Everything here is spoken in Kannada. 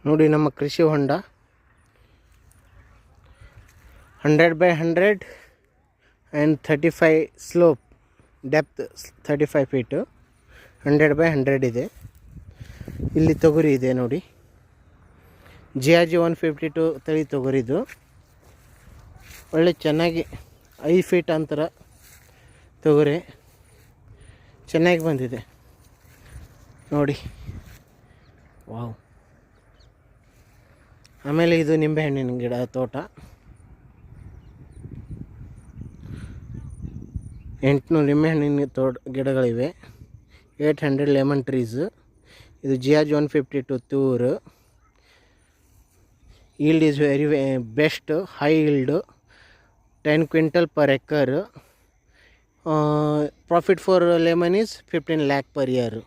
ನೋಡಿ ನಮ್ಮ ಕೃಷಿ ಹೊಂಡ 100/100 ಆ್ಯಂಡ್ 35 ಸ್ಲೋಪ್, ಡೆಪ್ತ್ 35 ಫೀಟು, 100/100 ಇದೆ. ಇಲ್ಲಿ ತೊಗರಿ ಇದೆ ನೋಡಿ, GRG 152 ತಳಿ ತೊಗರಿದು. ಒಳ್ಳೆ ಚೆನ್ನಾಗಿ 5 ಫೀಟ್ ಅಂತರ ತೊಗರಿ ಚೆನ್ನಾಗಿ ಬಂದಿದೆ ನೋಡಿ. ವಾವ್. ಆಮೇಲೆ ಇದು ನಿಂಬೆಹಣ್ಣಿನ ಗಿಡ ತೋಟ, 800 ನಿಂಬೆಹಣ್ಣಿನ ಗಿಡಗಳಿವೆ. 800 ಲೆಮನ್ ಟ್ರೀಸ್. ಇದು GRG 152 ತೂರು. yield is very best, high yield, 10 quintal per acre. Profit for lemon is 15 lakh per year.